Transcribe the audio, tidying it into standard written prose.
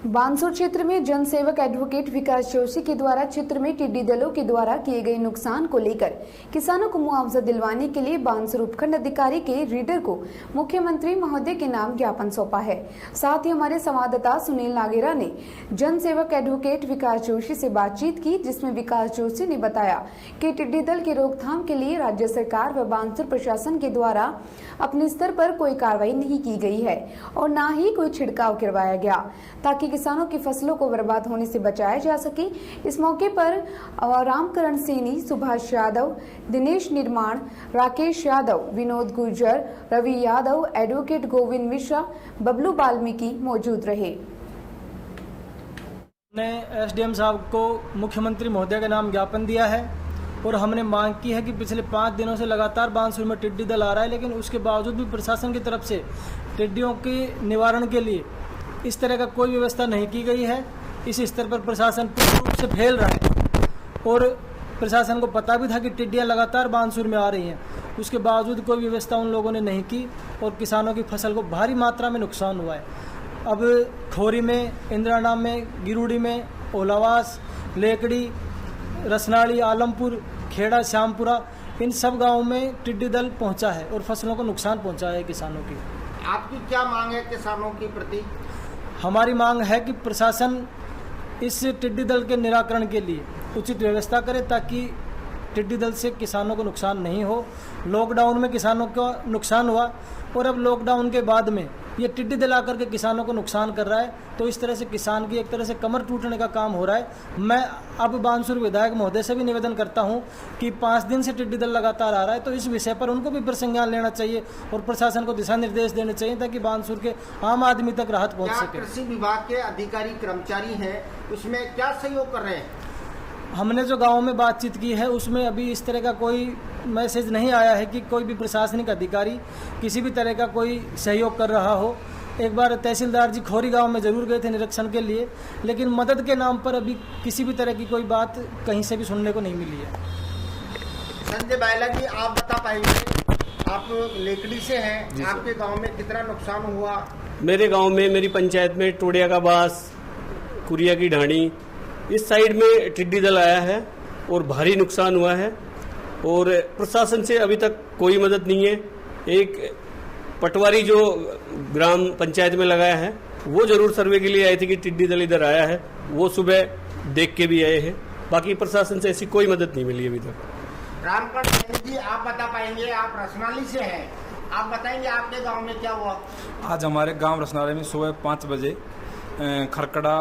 बानसूर क्षेत्र में जनसेवक एडवोकेट विकास जोशी के द्वारा क्षेत्र में टिड्डी दलों के द्वारा किए गए नुकसान को लेकर किसानों को मुआवजा दिलवाने के लिए बानसूर उपखंड अधिकारी के रीडर को मुख्यमंत्री महोदय के नाम ज्ञापन सौंपा है। साथ ही हमारे संवाददाता सुनील नागेरा ने जनसेवक एडवोकेट विकास जोशी से बातचीत की, जिसमें विकास जोशी ने बताया कि टिड्डी दल की रोकथाम के लिए राज्य सरकार व बानसूर प्रशासन के द्वारा अपने स्तर पर कोई कार्रवाई नहीं की गई है और न ही कोई छिड़काव करवाया गया ताकि किसानों की फसलों को बर्बाद होने से बचाया जा सके। इस मौके पर रामकरण सैनी, सुभाष यादव, दिनेश निर्माण, राकेश यादव, विनोद गुर्जर, रवि यादव, एडवोकेट गोविंद मिश्रा, बबलू वाल्मीकि मौजूद रहे। ने एसडीएम साहब को मुख्यमंत्री महोदय के नाम ज्ञापन दिया है और हमने मांग की है कि पिछले 5 दिनों से लगातार बानसूर में टिड्डी दल आ रहा है, लेकिन उसके बावजूद भी प्रशासन की तरफ से टिड्डियों के निवारण के लिए इस तरह का कोई व्यवस्था नहीं की गई है। इस स्तर पर प्रशासन पूर्ण रूप से फैल रहा है और प्रशासन को पता भी था कि टिड्डियां लगातार बानसूर में आ रही हैं, उसके बावजूद कोई व्यवस्था उन लोगों ने नहीं की और किसानों की फसल को भारी मात्रा में नुकसान हुआ है। अब खोरी में, इंदिरानाम में, गिरुड़ी में, ओलावास, लेकड़ी, रसनाली, आलमपुर, खेड़ा, श्यामपुरा, इन सब गांवों में टिड्डी दल पहुंचा है और फसलों को नुकसान पहुंचाया है किसानों की। आपकी क्या मांग है किसानों के प्रति? हमारी मांग है कि प्रशासन इस टिड्डी दल के निराकरण के लिए उचित व्यवस्था करे ताकि टिड्डी दल से किसानों को नुकसान नहीं हो। लॉकडाउन में किसानों को नुकसान हुआ और अब लॉकडाउन के बाद में ये टिड्डी दल आकर के किसानों को नुकसान कर रहा है, तो इस तरह से किसान की एक तरह से कमर टूटने का काम हो रहा है। मैं अब बानसूर विधायक महोदय से भी निवेदन करता हूं कि 5 दिन से टिड्डी दल लगातार आ रहा है, तो इस विषय पर उनको भी प्रसंज्ञान लेना चाहिए और प्रशासन को दिशा निर्देश देने चाहिए ताकि बानसूर के आम आदमी तक राहत पहुँच सके। कृषि विभाग के अधिकारी कर्मचारी हैं, उसमें क्या सहयोग कर रहे हैं? हमने जो गांव में बातचीत की है उसमें अभी इस तरह का कोई मैसेज नहीं आया है कि कोई भी प्रशासनिक अधिकारी किसी भी तरह का कोई सहयोग कर रहा हो। एक बार तहसीलदार जी खोरी गांव में जरूर गए थे निरीक्षण के लिए, लेकिन मदद के नाम पर अभी किसी भी तरह की कोई बात कहीं से भी सुनने को नहीं मिली है। संजय बायला जी, आप बता पाएंगे, आप लेकड़ी से हैं, आपके गाँव में कितना नुकसान हुआ? मेरे गाँव में, मेरी पंचायत में टोडिया का बास, कुरिया की ढाणी, इस साइड में टिड्डी दल आया है और भारी नुकसान हुआ है और प्रशासन से अभी तक कोई मदद नहीं है। एक पटवारी जो ग्राम पंचायत में लगाया है वो जरूर सर्वे के लिए आए थे कि टिड्डी दल इधर आया है, वो सुबह देख के भी आए हैं। बाकी प्रशासन से ऐसी कोई मदद नहीं मिली अभी तक। रामकरण जी, आप बता पाएंगे, आप रसनाली से हैं, आप बताएंगे आपके गाँव में क्या हुआ? आज हमारे गाँव रसनाली में सुबह 5 बजे खरकड़ा